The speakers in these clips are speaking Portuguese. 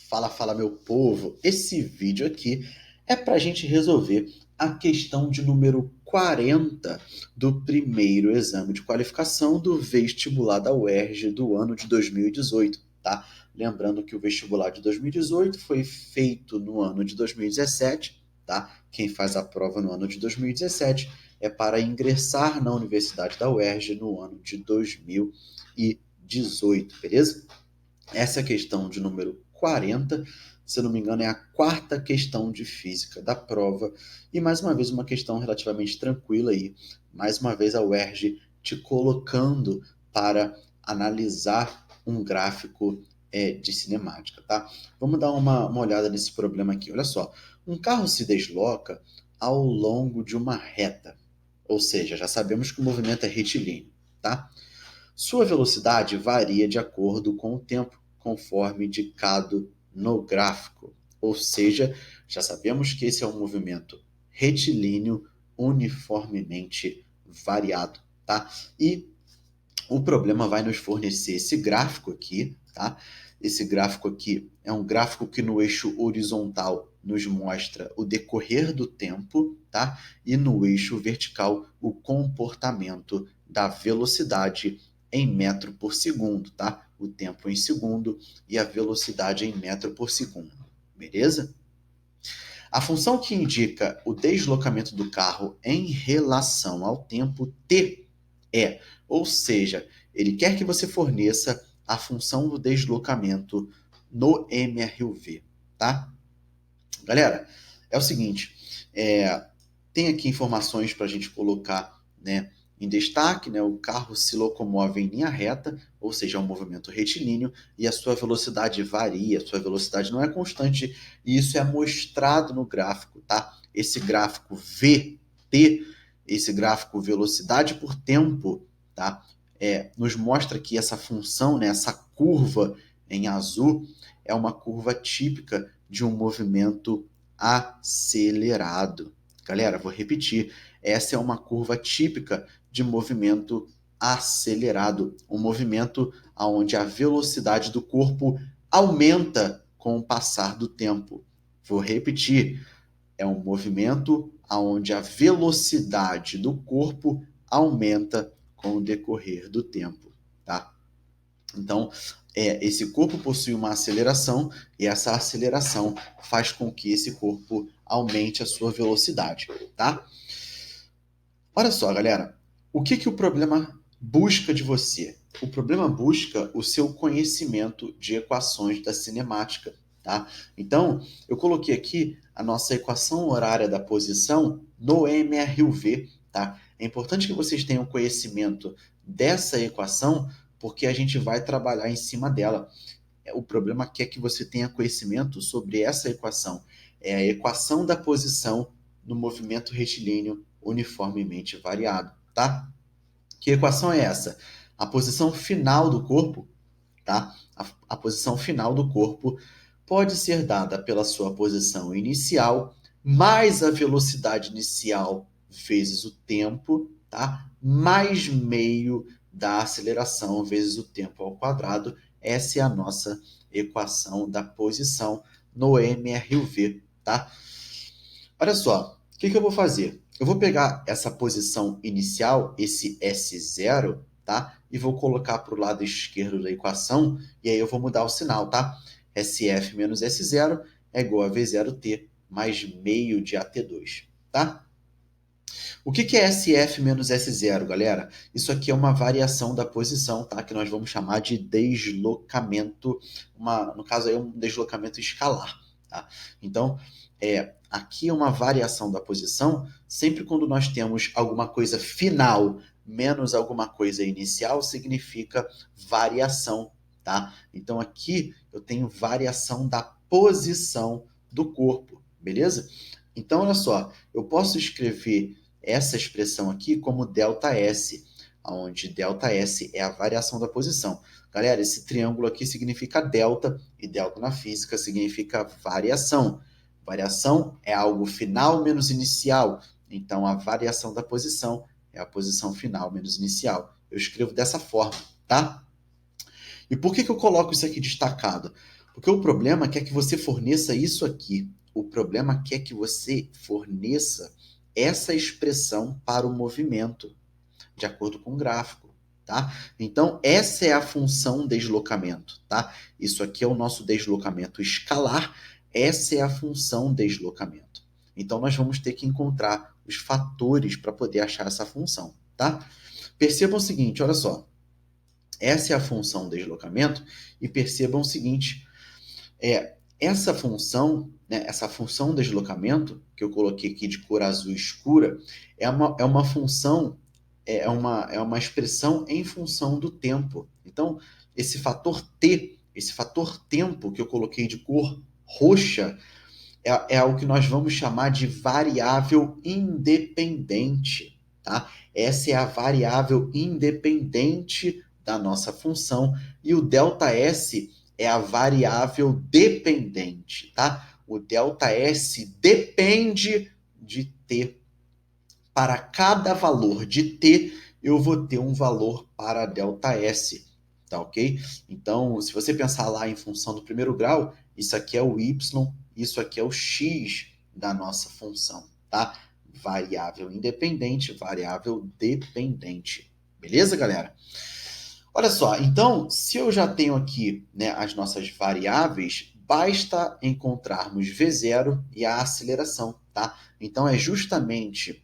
Fala, meu povo! Esse vídeo aqui é para a gente resolver a questão de número 40 do primeiro exame de qualificação do vestibular da UERJ do ano de 2018, tá? Lembrando que o vestibular de 2018 foi feito no ano de 2017, tá? Quem faz a prova no ano de 2017 é para ingressar na Universidade da UERJ no ano de 2018, beleza? Essa é a questão de número 40, se eu não me engano, é a quarta questão de física da prova. E mais uma vez, uma questão relativamente tranquila aí. Mais uma vez, a UERJ te colocando para analisar um gráfico de cinemática, tá? Vamos dar uma olhada nesse problema aqui. Olha só, um carro se desloca ao longo de uma reta. Ou seja, já sabemos que o movimento é retilíneo, tá? Sua velocidade varia de acordo com o tempo, conforme indicado no gráfico. Ou seja, já sabemos que esse é um movimento retilíneo uniformemente variado, tá? E o problema vai nos fornecer esse gráfico aqui, tá? Esse gráfico aqui é um gráfico que no eixo horizontal nos mostra o decorrer do tempo, tá? E no eixo vertical o comportamento da velocidade em metro por segundo, tá? O tempo em segundo e a velocidade em metro por segundo, beleza? A função que indica o deslocamento do carro em relação ao tempo t ou seja, ele quer que você forneça a função do deslocamento no MRUV, tá? Galera, é o seguinte, tem aqui informações para a gente colocar, né, em destaque, né, o carro se locomove em linha reta, ou seja, é um movimento retilíneo, e a sua velocidade varia, a sua velocidade não é constante, e isso é mostrado no gráfico, tá? Esse gráfico VT, esse gráfico velocidade por tempo, tá? Nos mostra que essa função, né, essa curva em azul, é uma curva típica de um movimento acelerado. Galera, vou repetir. Essa é uma curva típica de movimento acelerado, um movimento onde a velocidade do corpo aumenta com o passar do tempo. Vou repetir. É um movimento onde a velocidade do corpo aumenta com o decorrer do tempo, tá? Então, esse corpo possui uma aceleração e essa aceleração faz com que esse corpo aumente a sua velocidade, tá? Olha só, galera, o que o problema busca de você? O problema busca o seu conhecimento de equações da cinemática, tá? Então, eu coloquei aqui a nossa equação horária da posição no MRUV, tá? É importante que vocês tenham conhecimento dessa equação, porque a gente vai trabalhar em cima dela. O problema aqui é que você tenha conhecimento sobre essa equação. É a equação da posição no movimento retilíneo uniformemente variado, tá? Que equação é essa? A posição final do corpo, tá? A posição final do corpo pode ser dada pela sua posição inicial mais a velocidade inicial vezes o tempo, tá? Mais meio da aceleração vezes o tempo ao quadrado. Essa é a nossa equação da posição no MRUV, tá? Olha só, o que eu vou fazer? Eu vou pegar essa posição inicial, esse S0, tá? E vou colocar para o lado esquerdo da equação, e aí eu vou mudar o sinal, tá? SF menos S0 é igual a V0T mais meio de AT2, tá? O que é SF menos S0, galera? Isso aqui é uma variação da posição, tá? Que nós vamos chamar de deslocamento, no caso aí um deslocamento escalar, tá? Então, aqui é uma variação da posição, sempre quando nós temos alguma coisa final menos alguma coisa inicial, significa variação, tá? Então aqui eu tenho variação da posição do corpo, beleza? Então, olha só, eu posso escrever essa expressão aqui como ΔS, onde ΔS é a variação da posição. Galera, esse triângulo aqui significa delta, e delta na física significa variação. Variação é algo final menos inicial, então a variação da posição é a posição final menos inicial. Eu escrevo dessa forma, tá? E por que eu coloco isso aqui destacado? Porque o problema quer que você forneça isso aqui. O problema quer que você forneça essa expressão para o movimento, de acordo com o gráfico, tá? Então, essa é a função deslocamento, tá? Isso aqui é o nosso deslocamento escalar, essa é a função deslocamento. Então, nós vamos ter que encontrar os fatores para poder achar essa função, tá? Percebam o seguinte, olha só. Essa é a função deslocamento e percebam o seguinte, essa função, né, essa função deslocamento, que eu coloquei aqui de cor azul escura, é uma função, é uma expressão em função do tempo. Então, esse fator T, esse fator tempo que eu coloquei de cor roxa, é o que nós vamos chamar de variável independente, tá? Essa é a variável independente da nossa função e o ΔS é a variável dependente, tá? O ΔS depende de T. Para cada valor de T, eu vou ter um valor para ΔS, tá ok? Então, se você pensar lá em função do primeiro grau, isso aqui é o Y, isso aqui é o X da nossa função, tá? Variável independente, variável dependente. Beleza, galera? Olha só, então, se eu já tenho aqui, né, as nossas variáveis, basta encontrarmos V0 e a aceleração, tá? Então, é justamente,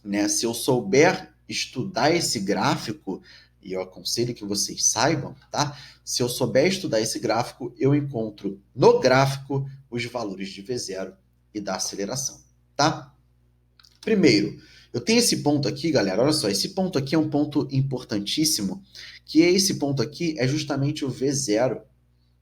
né, se eu souber estudar esse gráfico, e eu aconselho que vocês saibam, tá? Se eu souber estudar esse gráfico, eu encontro no gráfico os valores de V0 e da aceleração, tá? Primeiro, eu tenho esse ponto aqui, galera, olha só, esse ponto aqui é um ponto importantíssimo, que esse ponto aqui é justamente o V0,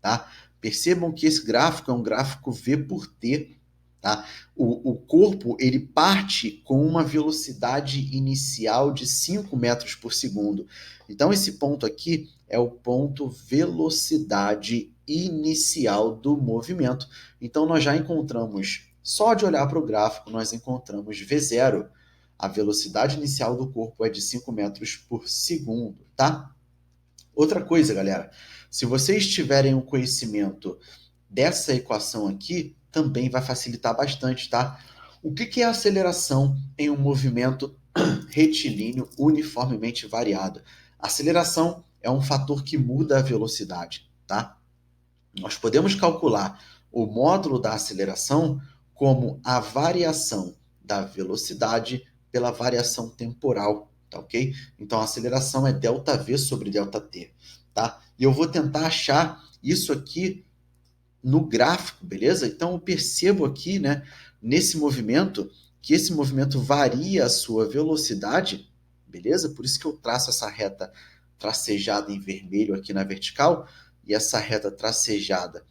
tá? Percebam que esse gráfico é um gráfico V por T, tá? O corpo, ele parte com uma velocidade inicial de 5 metros por segundo. Então, esse ponto aqui é o ponto velocidade inicial do movimento. Então, nós já encontramos, só de olhar para o gráfico, nós encontramos V0. A velocidade inicial do corpo é de 5 metros por segundo, tá? Outra coisa, galera, se vocês tiverem um conhecimento dessa equação aqui, também vai facilitar bastante, tá? O que é aceleração em um movimento retilíneo uniformemente variado? Aceleração é um fator que muda a velocidade, tá? Nós podemos calcular o módulo da aceleração como a variação da velocidade pela variação temporal, tá ok? Então, a aceleração é ΔV sobre ΔT, tá? E eu vou tentar achar isso aqui no gráfico, beleza? Então, eu percebo aqui, né, nesse movimento, que esse movimento varia a sua velocidade, beleza? Por isso que eu traço essa reta tracejada em vermelho aqui na vertical e essa reta tracejada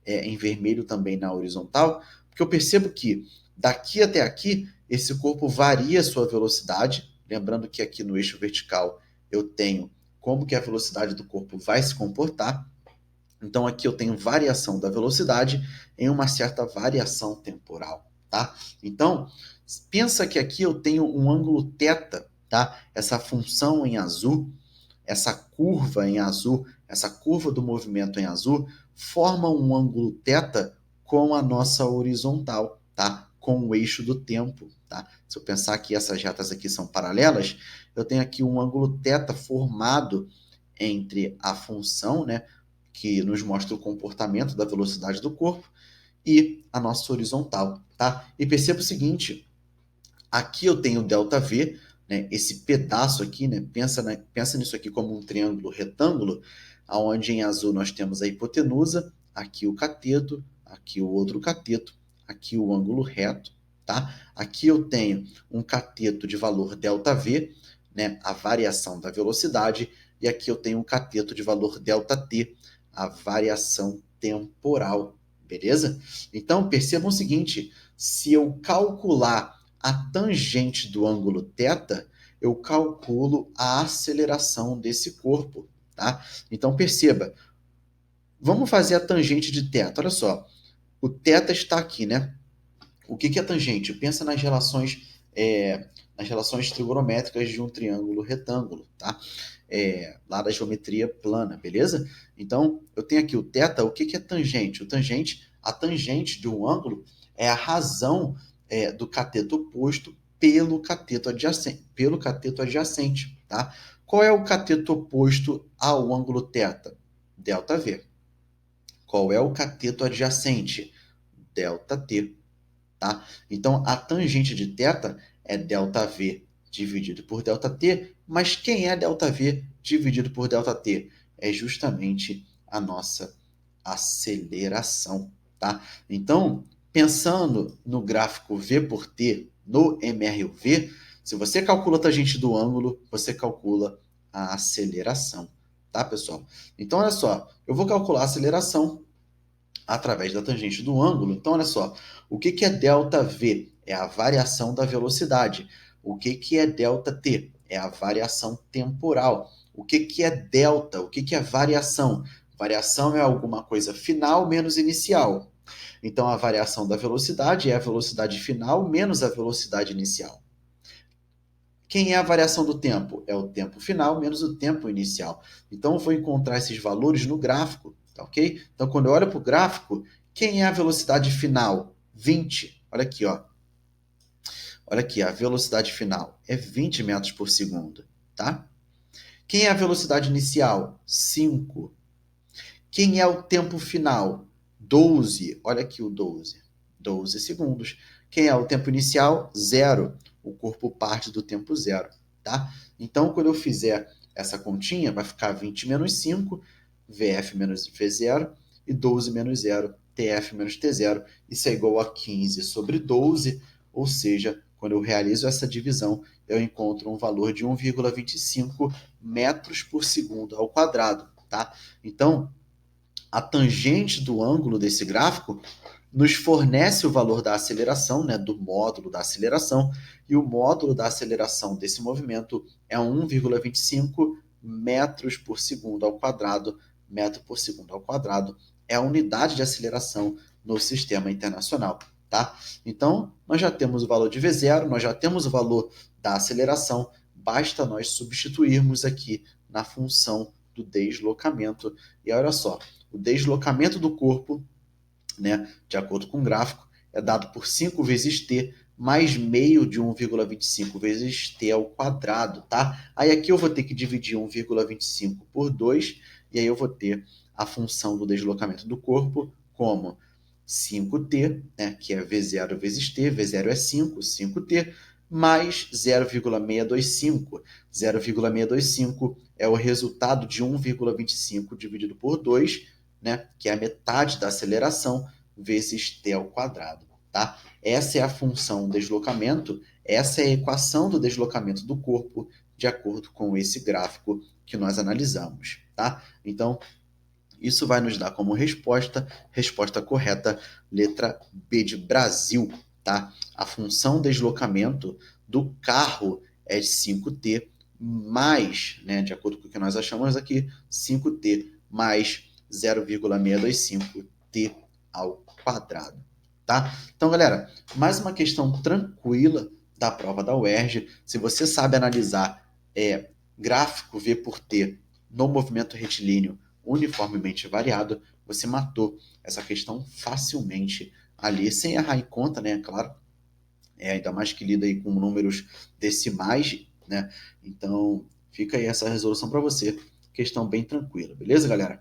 em vermelho também na horizontal, porque eu percebo que daqui até aqui, esse corpo varia a sua velocidade, lembrando que aqui no eixo vertical eu tenho como que a velocidade do corpo vai se comportar, então aqui eu tenho variação da velocidade em uma certa variação temporal, tá? Então, pensa que aqui eu tenho um ângulo θ, tá? Essa função em azul, essa curva em azul, essa curva do movimento em azul, forma um ângulo θ com a nossa horizontal, tá? Com o eixo do tempo, tá? Se eu pensar que essas retas aqui são paralelas, eu tenho aqui um ângulo θ formado entre a função, né, que nos mostra o comportamento da velocidade do corpo, e a nossa horizontal, tá? E perceba o seguinte, aqui eu tenho ΔV, né, esse pedaço aqui, né, pensa nisso aqui como um triângulo retângulo, onde em azul nós temos a hipotenusa, aqui o cateto, aqui o outro cateto, aqui o ângulo reto, tá? Aqui eu tenho um cateto de valor ΔV, né, a variação da velocidade, e aqui eu tenho um cateto de valor ΔT, a variação temporal, beleza? Então, percebam o seguinte, se eu calcular a tangente do ângulo θ, eu calculo a aceleração desse corpo, tá? Então, perceba, vamos fazer a tangente de θ, olha só, o θ está aqui, né? O que é tangente? Pensa nas relações nas relações trigonométricas de um triângulo retângulo, tá? Lá da geometria plana, beleza? Então, eu tenho aqui o θ. O que é tangente? A tangente de um ângulo é a razão do cateto oposto pelo cateto adjacente, tá? Qual é o cateto oposto ao ângulo θ? ΔV. Qual é o cateto adjacente? ΔT, tá? Então, a tangente de θ é ΔV dividido por ΔT, mas quem é ΔV dividido por ΔT? É justamente a nossa aceleração, tá? Então, pensando no gráfico V por T, no MRUV, se você calcula a tangente do ângulo, você calcula a aceleração, tá, pessoal? Então, olha só, eu vou calcular a aceleração através da tangente do ângulo. Então, olha só, o que é ΔV? É a variação da velocidade. O que é ΔT? É a variação temporal. O que é delta? O que é variação? Variação é alguma coisa final menos inicial. Então, a variação da velocidade é a velocidade final menos a velocidade inicial. Quem é a variação do tempo? É o tempo final menos o tempo inicial. Então, eu vou encontrar esses valores no gráfico, tá ok? Então, quando eu olho para o gráfico, quem é a velocidade final? 20. Olha aqui, ó. Olha aqui, a velocidade final é 20 metros por segundo, tá? Quem é a velocidade inicial? 5. Quem é o tempo final? 12. Olha aqui o 12. 12 segundos. Quem é o tempo inicial? 0. O corpo parte do tempo 0, tá? Então, quando eu fizer essa continha, vai ficar 20 menos 5, VF menos V0, e 12 menos 0, TF menos T0. Isso é igual a 15 sobre 12, ou seja, quando eu realizo essa divisão, eu encontro um valor de 1,25 metros por segundo ao quadrado, tá? Então, a tangente do ângulo desse gráfico nos fornece o valor da aceleração, né, do módulo da aceleração, e o módulo da aceleração desse movimento é 1,25 metros por segundo ao quadrado. Metro por segundo ao quadrado é a unidade de aceleração no sistema internacional, tá? Então, nós já temos o valor de V0, nós já temos o valor da aceleração, basta nós substituirmos aqui na função do deslocamento. E olha só, o deslocamento do corpo, né, de acordo com o gráfico, é dado por 5 vezes t mais meio de 1,25 vezes t ao quadrado, tá? Aí aqui eu vou ter que dividir 1,25 por 2, e aí eu vou ter a função do deslocamento do corpo como 5t, né, que é V0 vezes t, V0 é 5, 5t, mais 0,625. 0,625 é o resultado de 1,25 dividido por 2, né, que é a metade da aceleração, vezes t ao quadrado, tá? Essa é a função deslocamento, essa é a equação do deslocamento do corpo de acordo com esse gráfico que nós analisamos, tá? Então, isso vai nos dar como resposta correta, letra B de Brasil, tá? A função deslocamento do carro é de 5t mais, né, de acordo com o que nós achamos aqui, 5t mais 0,625t ao quadrado, tá? Então, galera, mais uma questão tranquila da prova da UERJ. Se você sabe analisar gráfico V por T no movimento retilíneo uniformemente variado, você matou essa questão facilmente ali, sem errar em conta, né? Claro, ainda mais que lida aí com números decimais, né? Então, fica aí essa resolução para você. Questão bem tranquila, beleza, galera?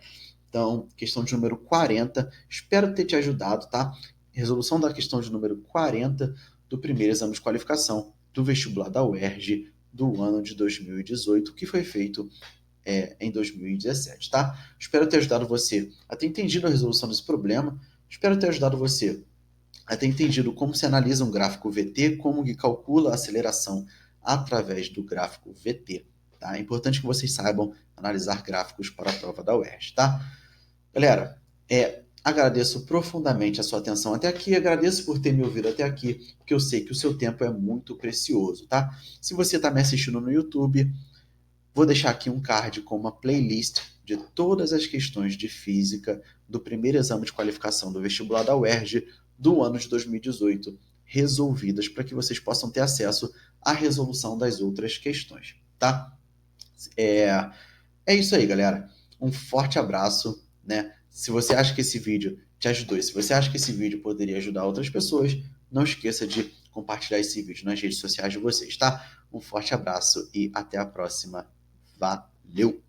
Então, questão de número 40. Espero ter te ajudado, tá? Resolução da questão de número 40 do primeiro exame de qualificação do vestibular da UERJ do ano de 2018, que foi feito em 2017, tá? Espero ter ajudado você a ter entendido a resolução desse problema. Espero ter ajudado você a ter entendido como se analisa um gráfico VT, como que calcula a aceleração através do gráfico VT, tá? É importante que vocês saibam analisar gráficos para a prova da UERJ, tá? Galera, agradeço profundamente a sua atenção até aqui, agradeço por ter me ouvido até aqui, porque eu sei que o seu tempo é muito precioso, tá? Se você está me assistindo no YouTube, vou deixar aqui um card com uma playlist de todas as questões de física do primeiro exame de qualificação do vestibular da UERJ do ano de 2018, resolvidas para que vocês possam ter acesso à resolução das outras questões, tá? É isso aí, galera. Um forte abraço, né? Se você acha que esse vídeo te ajudou e se você acha que esse vídeo poderia ajudar outras pessoas, não esqueça de compartilhar esse vídeo nas redes sociais de vocês, tá? Um forte abraço e até a próxima. Valeu!